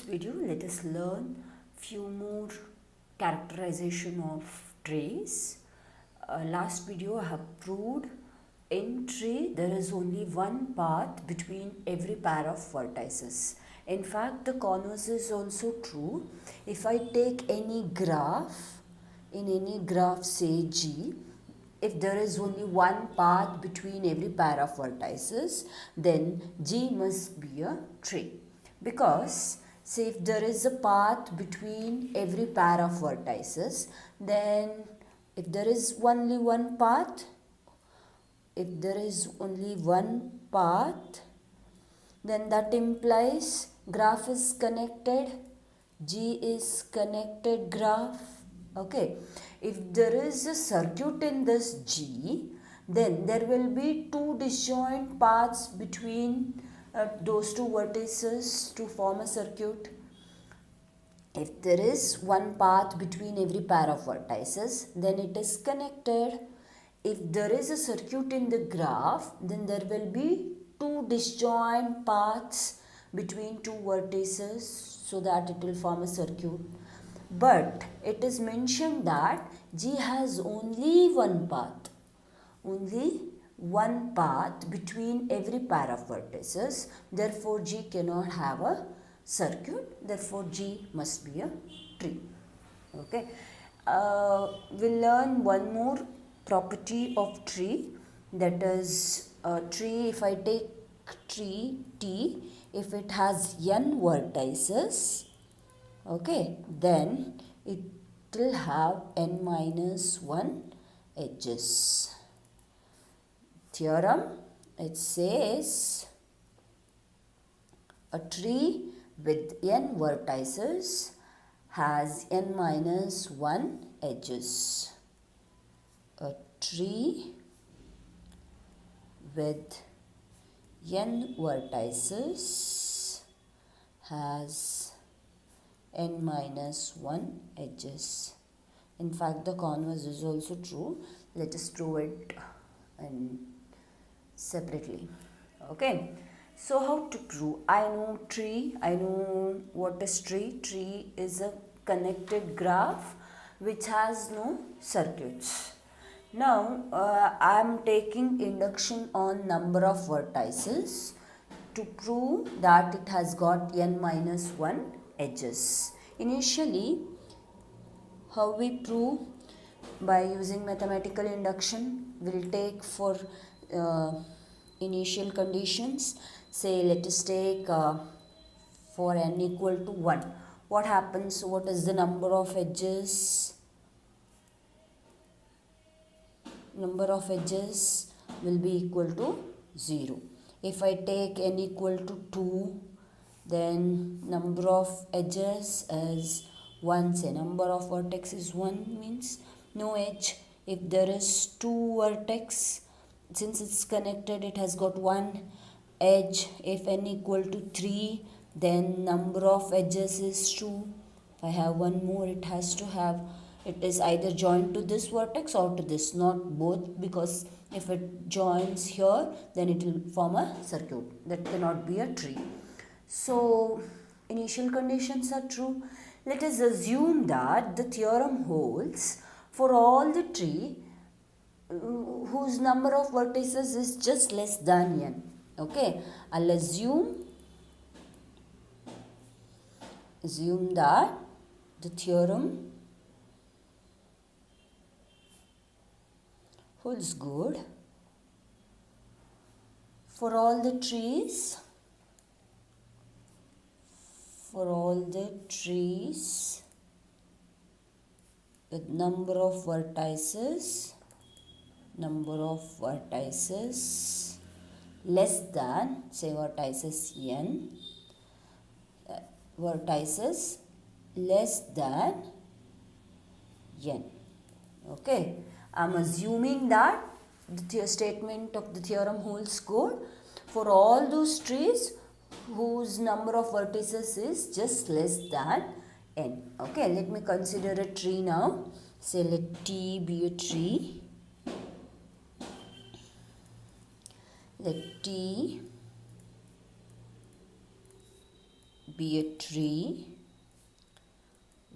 video, let us learn few more characterization of trees. Last video I have proved in tree there is only one path between every pair of vertices. In fact, the converse is also true. If I take any graph, in any graph say G, if there is only one path between every pair of vertices, then G must be a tree. Because say if there is a path between every pair of vertices, then if there is only one path, then that implies graph is connected, G is connected graph. Okay, if there is a circuit in this G, then there will be two disjoint paths between those two vertices to form a circuit. If there is one path between every pair of vertices, then it is connected. If there is a circuit in the graph, then there will be two disjoint paths between two vertices so that it will form a circuit. But it is mentioned that G has only one path between every pair of vertices. Therefore, G cannot have a circuit. Therefore, G must be a tree. Okay. We'll learn one more property of tree, that is tree. If I take tree T, if it has n vertices, okay, then it will have n minus 1 edges. Theorem, it says a tree with n vertices has n minus 1 edges. A tree with n vertices has n minus 1 edges. In fact, the converse is also true. Let us prove it separately. Okay. So how to prove? I know tree. I know what is tree. Tree is a connected graph which has no circuits. Now, I am taking induction on number of vertices to prove that it has got n minus 1 edges. Initially, how we prove? By using mathematical induction. We'll take for initial conditions. Say, let us take for n equal to 1. What happens? What is the number of edges? Number of edges will be equal to 0. If I take n equal to 2, then number of edges is 1. Say number of vertex is 1 means no edge. If there is 2 vertex, since it's connected, it has got 1 edge. If n equal to 3, then number of edges is 2. If I have one more, it has to have, it is either joined to this vertex or to this, not both, because if it joins here, then it will form a circuit. That cannot be a tree. So, initial conditions are true. Let us assume that the theorem holds for all the tree whose number of vertices is just less than n. Okay, I'll assume that the theorem holds good for all the trees with number of vertices less than, say vertices n, vertices less than n. Okay, I am assuming that the statement of the theorem holds good for all those trees whose number of vertices is just less than n. Okay, let me consider a tree now. Say let T be a tree. Let T be a tree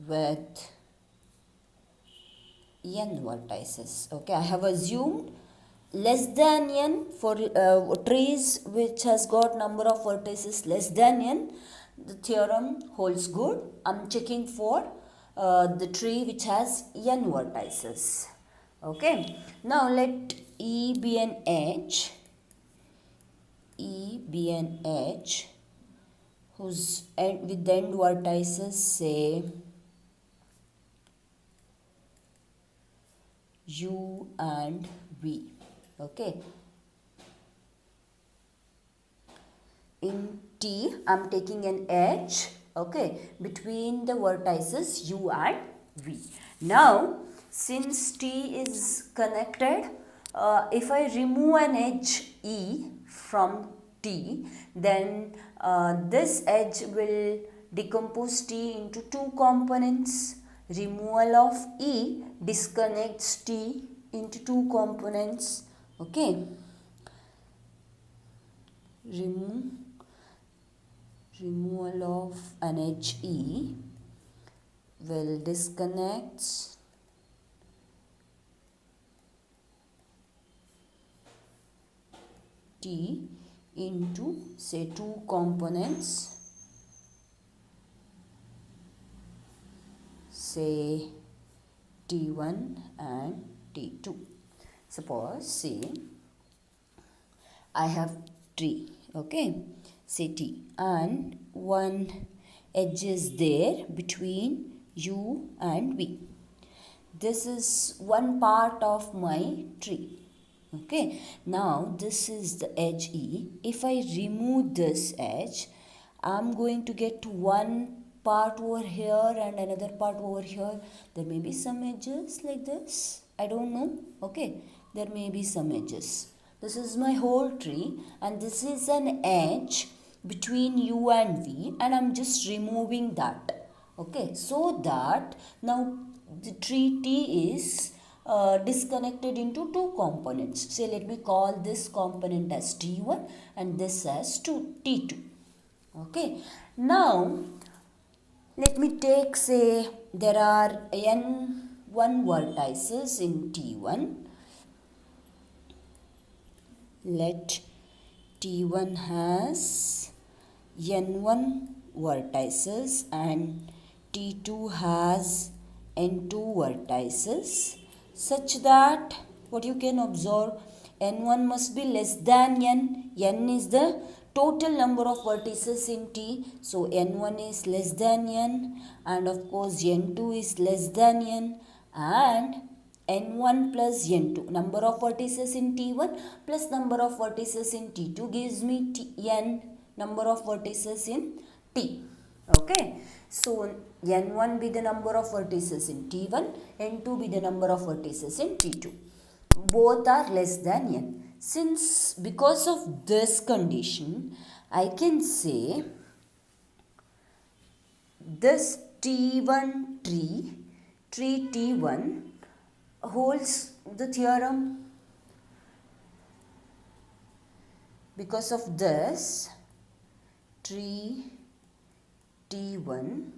with n vertices. Okay, I have assumed less than n for trees which has got number of vertices less than n. The theorem holds good. I'm checking for the tree which has n vertices. Okay, now let E be an edge. E be an edge whose end with end vertices say U and V. Okay. In T, I'm taking an edge, okay, between the vertices U and V. Now, since T is connected, if I remove an edge E from T, then this edge will decompose T into two components. Removal of E disconnects T into two components. Okay. Removal of an edge E will disconnect T into say two components, say T1 and T2. Suppose say I have tree, okay, say T, and one edge is there between U and V. This is one part of my tree. Okay, now this is the edge E. If I remove this edge, I'm going to get one part over here and another part over here. There may be some edges like this. I don't know. Okay, there may be some edges. This is my whole tree and this is an edge between U and V, and I'm just removing that. Okay, so that now the tree T is disconnected into two components. Say let me call this component as T1 and this as T2. Okay, now let me take, say there are n1 vertices in T1. Let T1 has n1 vertices and T2 has n2 vertices, such that what you can observe, n1 must be less than n. N is the total number of vertices in T, so n1 is less than n, and of course n2 is less than n, and n1 plus n2, number of vertices in T1 plus number of vertices in T2 gives me n number of vertices in T. Okay, so n1 be the number of vertices in T1, n2 be the number of vertices in T2. Both are less than n. Since because of this condition, I can say this T1 tree T1 holds the theorem. Because of this, tree T1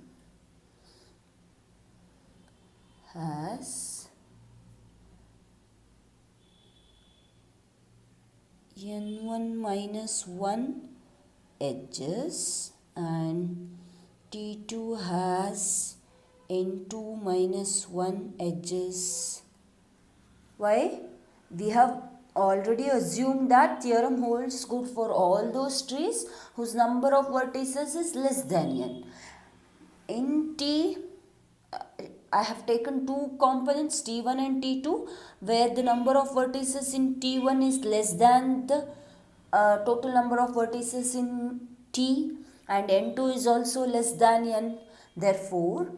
has n1 minus 1 edges and T2 has n2 minus 1 edges. Why? We have already assumed that theorem holds good for all those trees whose number of vertices is less than n. In T, I have taken two components T1 and T2, where the number of vertices in T1 is less than the total number of vertices in T, and n2 is also less than n. Therefore,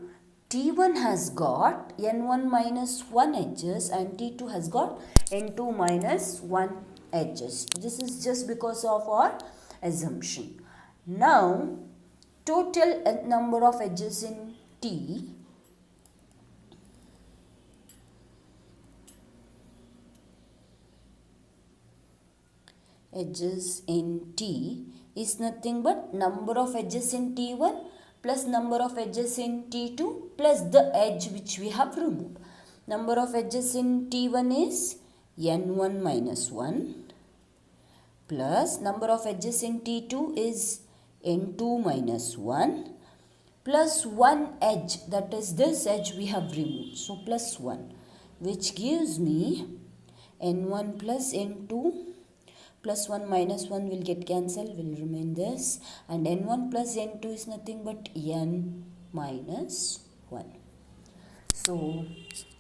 T1 has got n1 minus 1 edges and T2 has got n2 minus 1 edges. This is just because of our assumption. Now, total number of edges in T edges in T is nothing but number of edges in T1 plus number of edges in T2 plus the edge which we have removed. Number of edges in T1 is n1 minus 1 plus number of edges in T2 is n2 minus 1 plus one edge, that is this edge we have removed. So plus 1, which gives me n1 plus n2 plus 1 minus 1 will get cancelled, will remain this, and n1 plus n2 is nothing but n minus 1. So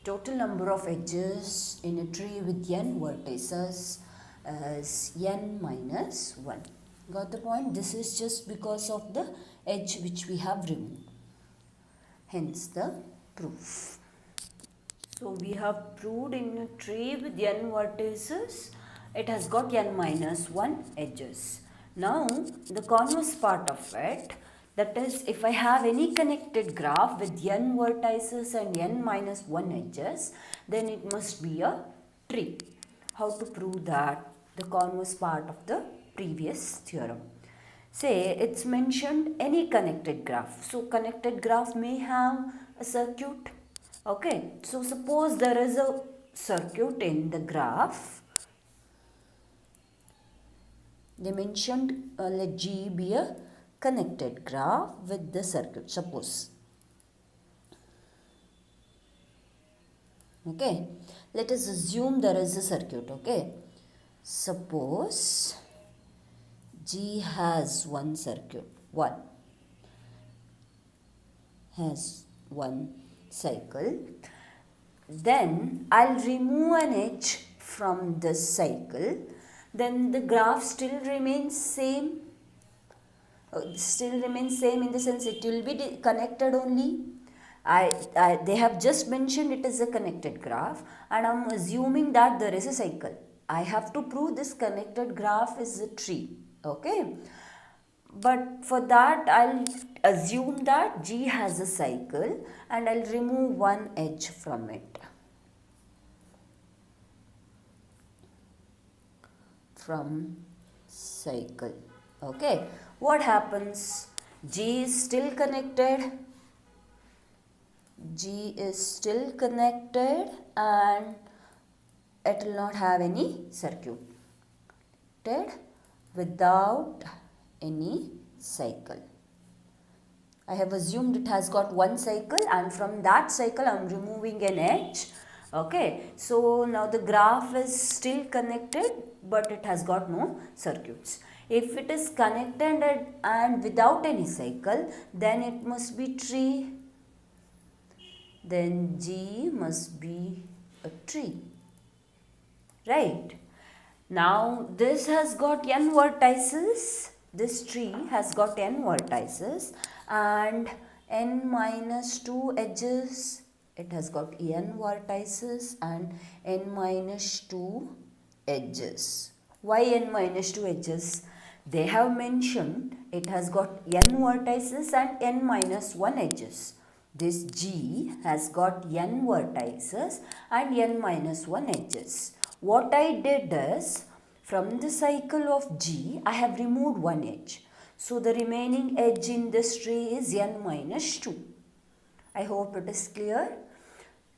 total number of edges in a tree with n vertices is n minus 1. Got the point? This is just because of the edge which we have removed. Hence the proof. So we have proved in a tree with n vertices, it has got n minus 1 edges. Now the converse part of it, that is, if I have any connected graph with n vertices and n minus 1 edges, then it must be a tree. How to prove that? The converse part of the previous theorem. Say it's mentioned any connected graph. So connected graph may have a circuit. Okay. So suppose there is a circuit in the graph. They mentioned let G be a connected graph with the circuit. Suppose. Okay. Let us assume there is a circuit. Okay. Suppose G has one circuit, has one cycle. Then I'll remove an edge from this cycle. Then the graph still remains same. Still remains same in the sense it will be connected only. They have just mentioned it is a connected graph, and I'm assuming that there is a cycle. I have to prove this connected graph is a tree. Okay. But for that I'll assume that G has a cycle and I'll remove one edge from it. From cycle. Okay. What happens? G is still connected. G is still connected and it will not have any circuit without any cycle. I have assumed it has got one cycle, and from that cycle I am removing an edge. Okay, so now the graph is still connected but it has got no circuits. If it is connected and without any cycle, then it must be tree. Then G must be a tree. Right. Now this has got n vertices. This tree has got n vertices and n minus 2 edges. It has got n vertices and n minus 2 edges. Why n minus 2 edges? They have mentioned it has got n vertices and n minus 1 edges. This G has got n vertices and n minus 1 edges. What I did is, from the cycle of G, I have removed one edge. So the remaining edge in this tree is n minus 2. I hope it is clear.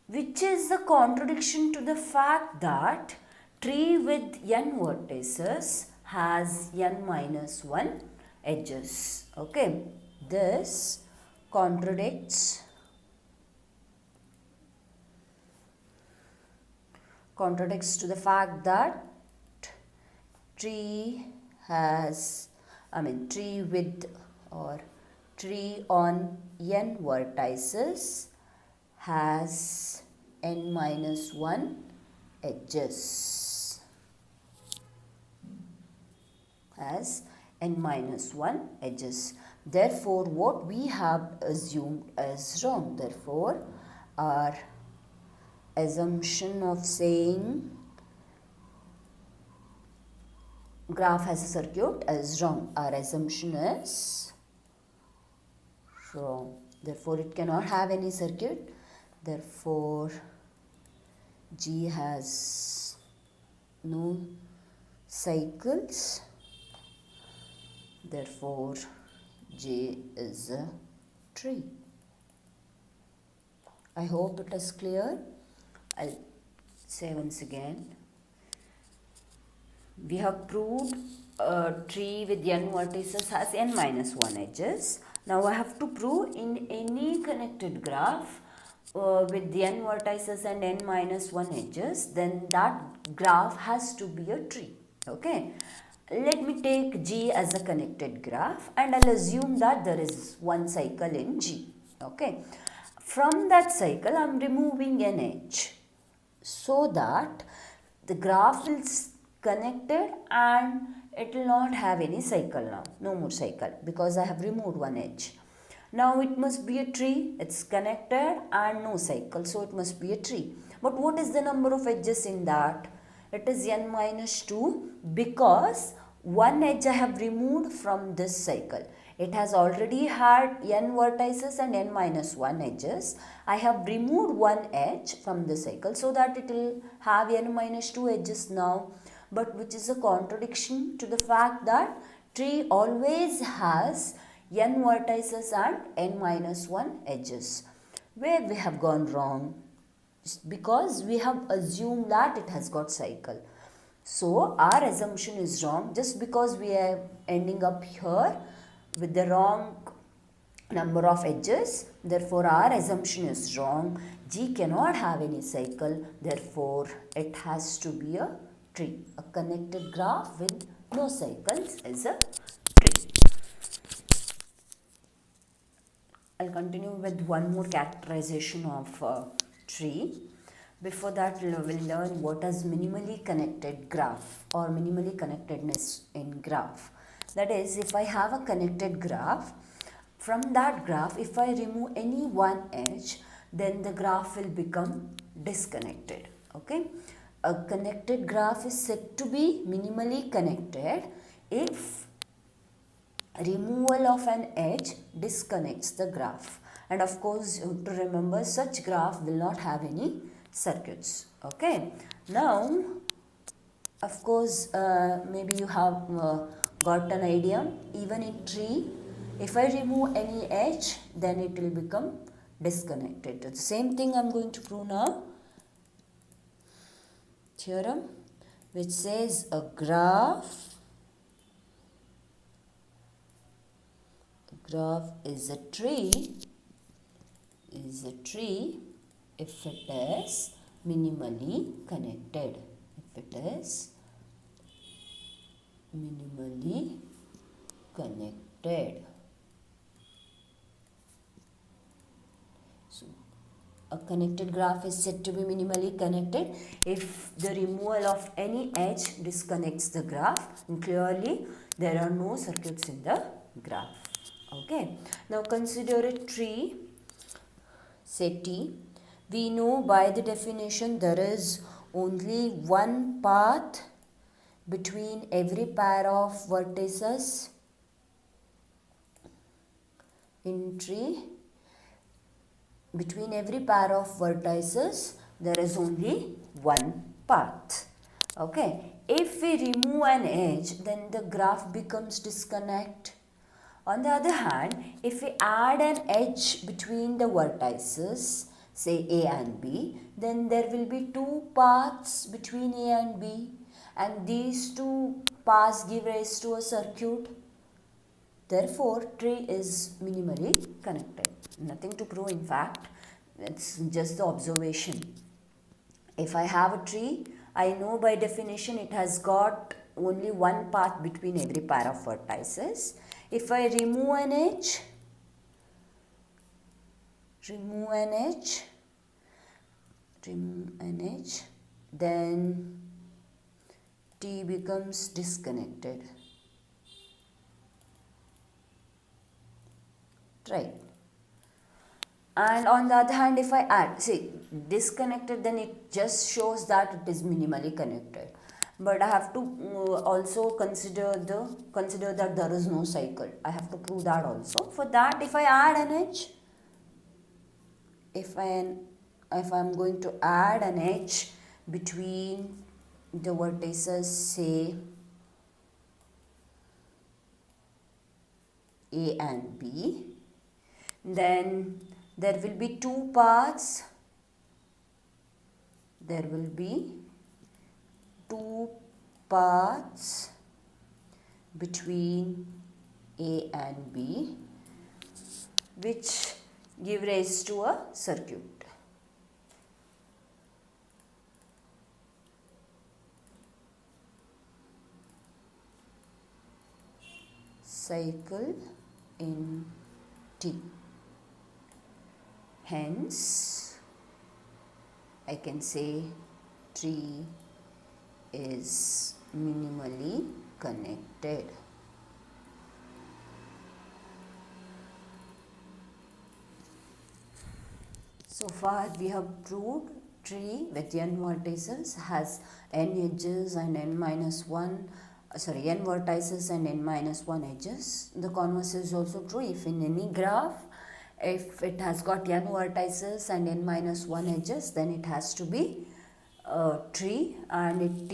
Which is the contradiction to the fact that tree with n vertices has n minus 1 edges. Okay. This contradicts to the fact that tree with or tree on n vertices has n minus 1 edges. Has n minus 1 edges. Therefore, what we have assumed is wrong. Therefore, our assumption of saying graph has a circuit is wrong. Our assumption is wrong. Therefore, it cannot have any circuit. Therefore, G has no cycles. Therefore, J is a tree. I hope it is clear. I'll say once again. We have proved a tree with n vertices has n minus 1 edges. Now I have to prove in any connected graph with n vertices and n minus 1 edges, then that graph has to be a tree. Okay. Let me take G as a connected graph and I'll assume that there is one cycle in G. Okay. From that cycle, I am removing an edge so that the graph is connected and it will not have any cycle now. No more cycle because I have removed one edge. Now it must be a tree. It's connected and no cycle. So it must be a tree. But what is the number of edges in that? It is n minus 2 because one edge I have removed from this cycle. It has already had n vertices and n minus 1 edges. I have removed one edge from the cycle so that it will have n minus 2 edges now, but which is a contradiction to the fact that tree always has n vertices and n minus 1 edges. Where we have gone wrong? Because we have assumed that it has got cycle. So our assumption is wrong just because we are ending up here with the wrong number of edges. Therefore our assumption is wrong. G cannot have any cycle. Therefore it has to be a tree. A connected graph with no cycles is a tree. I'll continue with one more characterization of a tree. Before that, we'll learn what is minimally connected graph or minimally connectedness in graph. That is, if I have a connected graph, from that graph, if I remove any one edge, then the graph will become disconnected. Okay? A connected graph is said to be minimally connected if removal of an edge disconnects the graph. And of course, you have to remember such graph will not have any circuits. Okay. Now, of course, maybe you have got an idea. Even in tree, if I remove any edge, then it will become disconnected. The same thing I am going to prove now. Theorem which says a graph is a tree if it is minimally connected. If it is minimally connected. So a connected graph is said to be minimally connected if the removal of any edge disconnects the graph, and clearly there are no circuits in the graph. Okay. Now consider a tree, say T. We know by the definition there is only one path between every pair of vertices in tree. Between every pair of vertices there is only one path. Okay. If we remove an edge, then the graph becomes disconnect. On the other hand, if we add an edge between the vertices, say A and B, then there will be two paths between A and B, and these two paths give rise to a circuit. Therefore, tree is minimally connected. Nothing to prove, in fact, it's just the observation. If I have a tree, I know by definition it has got only one path between every pair of vertices. If I remove an edge, then T becomes disconnected. Right. And on the other hand, if I add, see, disconnected, then it just shows that it is minimally connected. But I have to also consider that there is no cycle. I have to prove that also. For that, if I add an edge, if I am going to add an edge between the vertices, say A and B. Then there will be two paths. There will be two paths between A and B, which give rise to a circuit. Cycle in T. Hence, I can say tree is minimally connected. So far we have proved tree with n vertices has n edges and n vertices and n minus 1 edges. The converse is also true. If in any graph, if it has got n vertices and n minus 1 edges, then it has to be a tree, and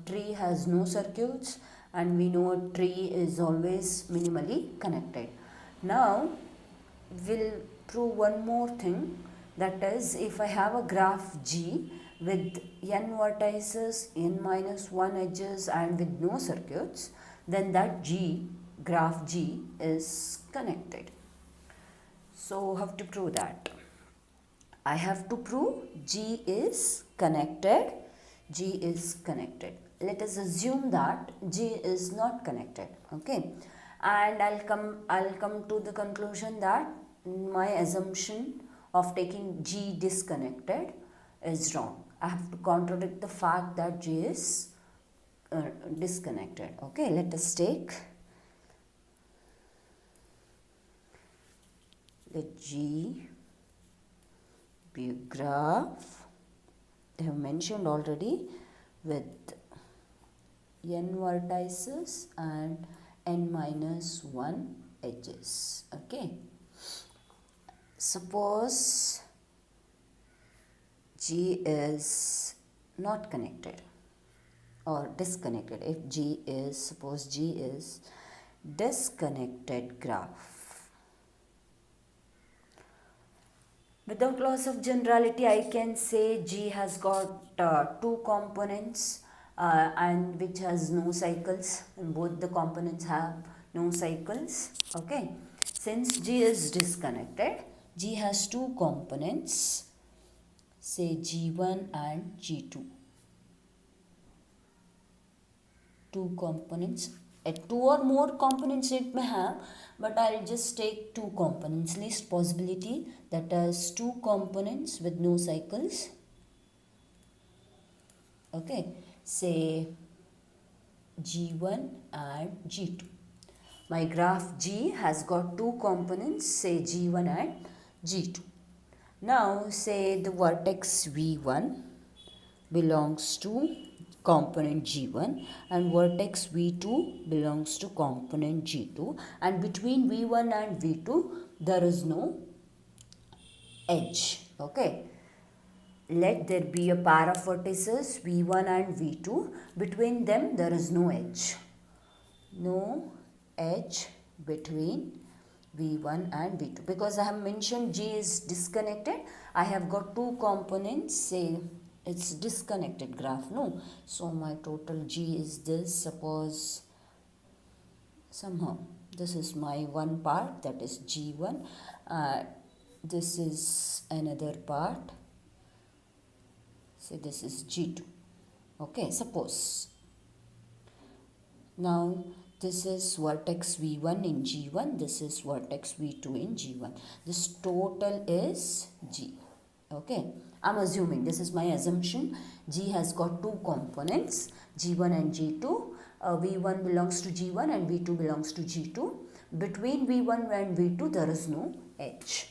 tree has no circuits, and we know a tree is always minimally connected. Now we'll prove one more thing, that is, if I have a graph G with n vertices, n minus 1 edges and with no circuits, then that graph G is connected. So how to prove that? I have to prove G is connected. G is connected. Let us assume that G is not connected. Okay, and I'll come to the conclusion that my assumption of taking G disconnected is wrong. I have to contradict the fact that G is disconnected. Okay, let us take, let G be a graph, I have mentioned already, with n vertices and n minus 1 edges. Okay, suppose G is not connected or disconnected. If G is, suppose G is disconnected graph. Without loss of generality, I can say G has got two components and which has no cycles, and both the components have no cycles. Okay, since G is disconnected, G has two components, say G1 and G2. Two components. Two or more components it may have, but I'll just take two components. Least possibility, that is two components with no cycles. Okay, say G1 and G2. My graph G has got two components, say G1 and G2. Now say the vertex V1 belongs to component G1 and vertex V2 belongs to component G2, and between V1 and V2 there is no edge. Okay, let there be a pair of vertices V1 and V2, between them there is no edge. No edge between V1 and V2, because I have mentioned G is disconnected. I have got two components, say it's disconnected graph, no? So my total G is this. Suppose somehow this is my one part, that is G1. This is another part, say this is G2. Okay, suppose. Now this is vertex V1 in G1, this is vertex V2 in G1. This total is G. Okay, I'm assuming, this is my assumption, G has got two components, G1 and G2. V1 belongs to G1 and V2 belongs to G2. Between V1 and V2 there is no edge.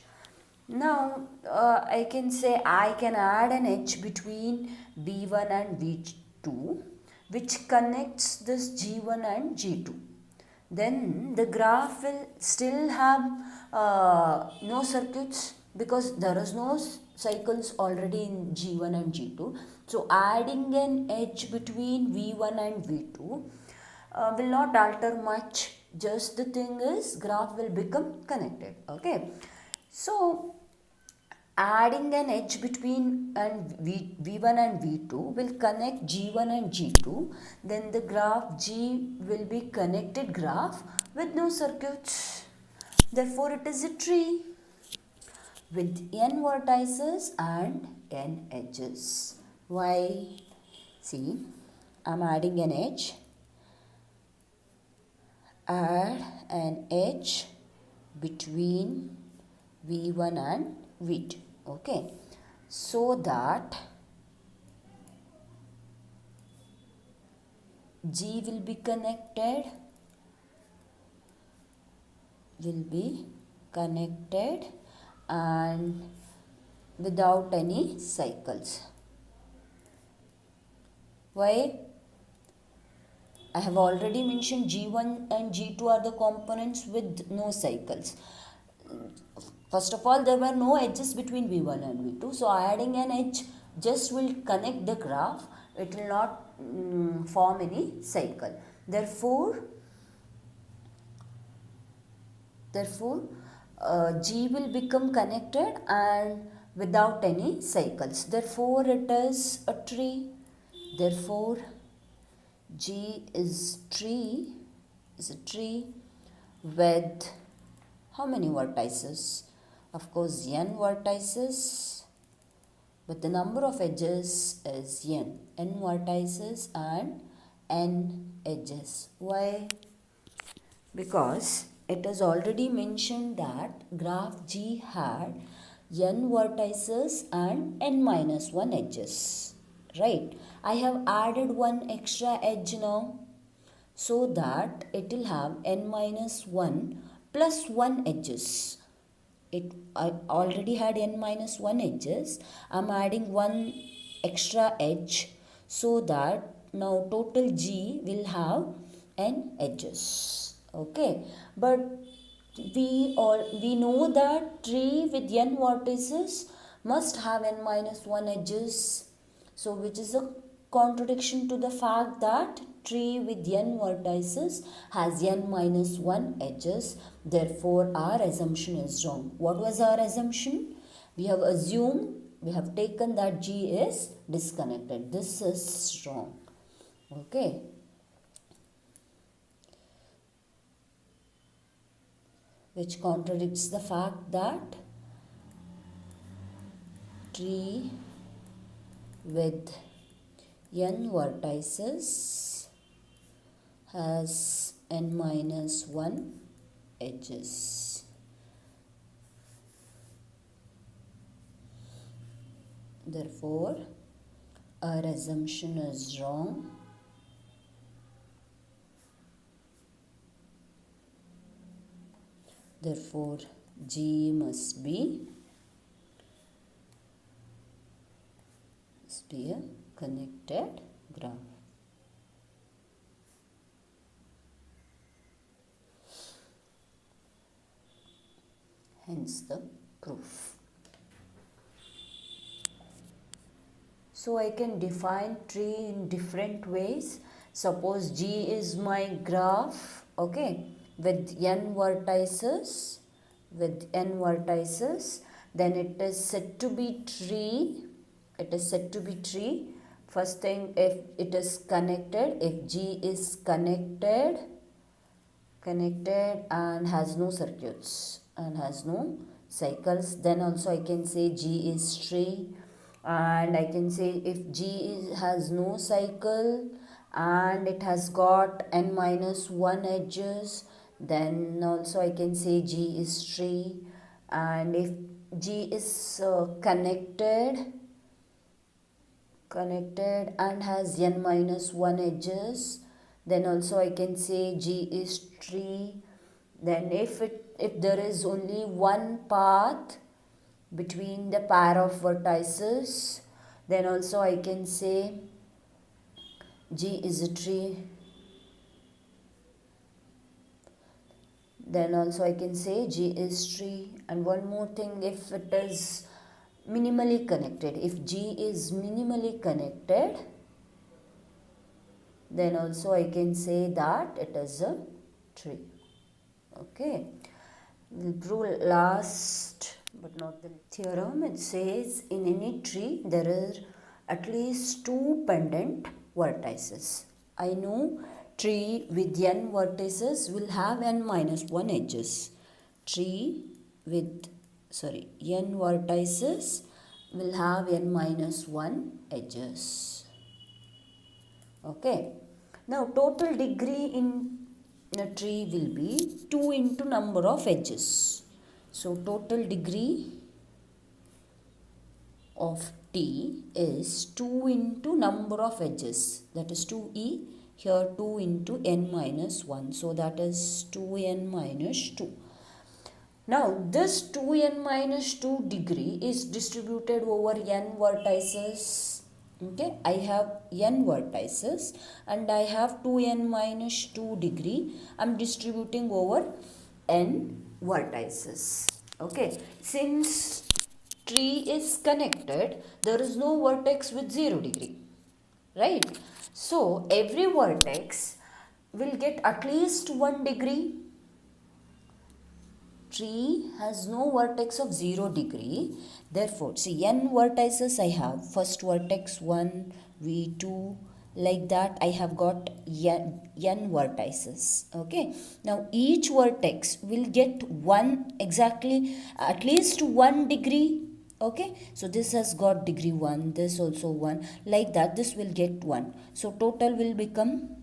Now I can say I can add an edge between V1 and V2 which connects this G1 and G2. Then the graph will still have no circuits, because there is no cycles already in G1 and G2. So adding an edge between V1 and V2 will not alter much just the thing is graph will become connected. Okay, so adding an edge between V1 and V2 will connect G1 and G2. Then the graph G will be connected graph with no circuits. Therefore, it is a tree with n vertices and n edges. Why? See, I am adding an edge. Add an edge between V1 and V2. Okay, so that G will be connected and without any cycles. Why? I have already mentioned G1 and G2 are the components with no cycles. First of all, there were no edges between V1 and V2. So adding an edge just will connect the graph. It will not form any cycle. Therefore, G will become connected and without any cycles. Therefore, it is a tree. Therefore, G is a tree with how many vertices? Of course, n vertices, but the number of edges is n. N vertices and n edges. Why? Because it is already mentioned that graph G had n vertices and n minus 1 edges. Right? I have added one extra edge now, so that it will have n minus 1 plus 1 edges. I already had n minus 1 edges. I am adding one extra edge, so that now total G will have n edges. Okay, but we know that tree with n vertices must have n minus 1 edges. So which is a contradiction to the fact that tree with n vertices has n minus 1 edges. Therefore, our assumption is wrong. What was our assumption? We have taken that G is disconnected. This is wrong. Okay. Which contradicts the fact that tree with n vertices has n minus 1 edges. Therefore, our assumption is wrong. Therefore, G must be a connected graph. Hence the proof. So I can define tree in different ways. Suppose G is my graph, okay, with n vertices, then it is said to be tree. First thing, if it is connected, if G is connected and has no circuits and has no cycles, then also I can say G is tree. And I can say if G has no cycle and it has got n minus 1 edges, then also I can say G is tree. And if G is connected and has n minus 1 edges, then also I can say G is tree. Then if there is only one path between the pair of vertices, then also I can say G is a tree. Then also I can say G is tree. And one more thing, if it is minimally connected, if G is minimally connected, then also I can say that it is a tree. Okay, we'll prove last but not the theorem. It says in any tree there are at least two pendant vertices. I know tree with n vertices will have n minus 1 edges. Tree with n vertices will have n minus 1 edges. Okay. Now total degree in a tree will be 2 into number of edges. So total degree of T is 2 into number of edges, that is 2e, here 2 into n minus 1, so that is 2n minus 2. Now this 2n minus 2 degree is distributed over n vertices. Okay, I have n vertices and I have 2n minus 2 degree. I am distributing over n vertices. Okay, since tree is connected, there is no vertex with 0 degree, right? So every vertex will get at least 1 degree. Tree has no vertex of 0 degree. Therefore, see, n vertices I have. First vertex 1, v2, like that I have got n vertices. Okay. Now each vertex will get at least 1 degree. Okay. So this has got degree 1, this also 1. Like that, this will get 1. So total will become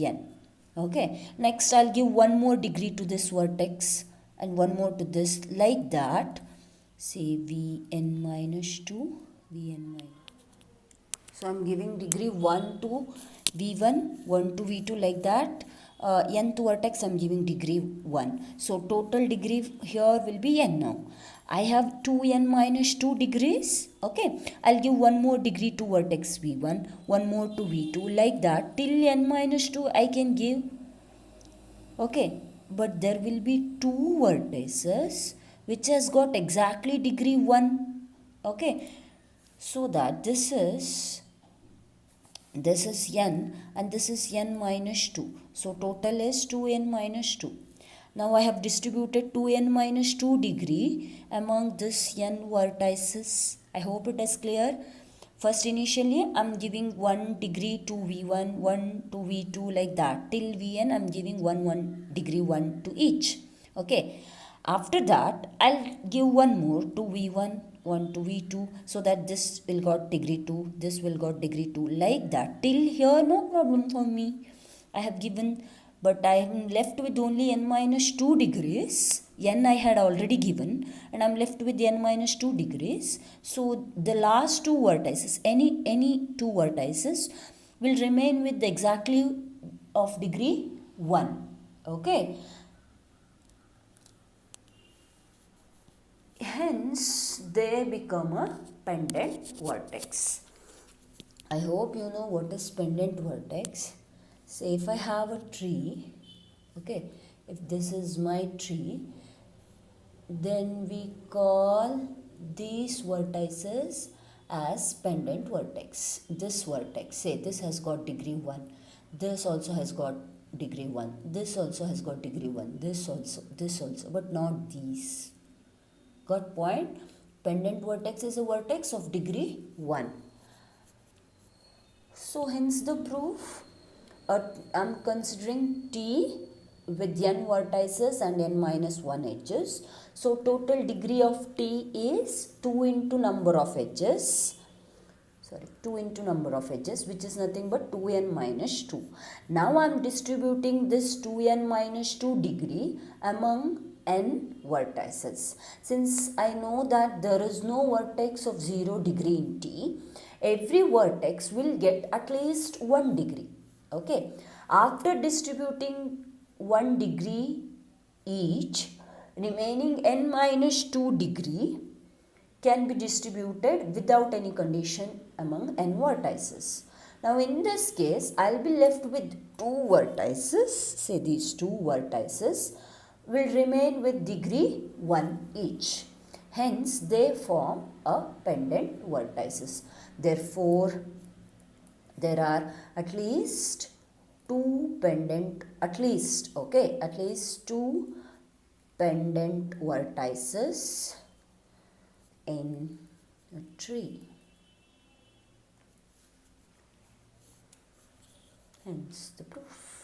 n. Okay. Next, I'll give one more degree to this vertex and one more to this, like that. Say vn minus 2, vn minus. So I'm giving degree 1 to v1, 1 to v2, like that. Nth vertex I'm giving degree 1. So total degree here will be n now. I have 2n minus 2 degrees. Okay. I'll give one more degree to vertex v1, one more to v2, like that. Till n minus 2 I can give. Okay. But there will be two vertices which has got exactly degree 1. Okay. So that this is n and this is n minus 2. So total is 2n minus 2. Now I have distributed 2n minus 2 degree among this n vertices. I hope it is clear. First, initially I am giving 1 degree to v1, 1 to v2, like that. Till vn I am giving 1 degree 1 to each. Okay. After that, I'll give one more to v1, 1 to v2, so that this will got degree 2, this will got degree 2, like that. Till here, no problem for me. I have given, but I am left with only n minus 2 degrees. N I had already given, and I am left with n minus 2 degrees. So the last two vertices, any two vertices, will remain with exactly of degree 1. Okay. Hence, they become a pendant vertex. I hope you know what is pendant vertex. Say if I have a tree, okay, if this is my tree, then we call these vertices as pendant vertex. This vertex, say this has got degree 1, this also has got degree 1, this also has got degree 1, this also, but not these. Got point? Pendant vertex is a vertex of degree 1. So hence the proof, I am considering T with n vertices and n minus 1 edges. So total degree of T is 2 into number of edges. 2 into number of edges, which is nothing but 2n minus 2. Now I am distributing this 2n minus 2 degree among n vertices. Since I know that there is no vertex of 0 degree in T, every vertex will get at least 1 degree. Okay. After distributing 1 degree each, remaining n minus 2 degree can be distributed without any condition among n vertices. Now in this case, I will be left with 2 vertices. Say these 2 vertices will remain with degree 1 each. Hence, they form a pendant vertices. Therefore, there are at least 2 pendant, at least 2 pendant vertices in a tree. Hence the proof.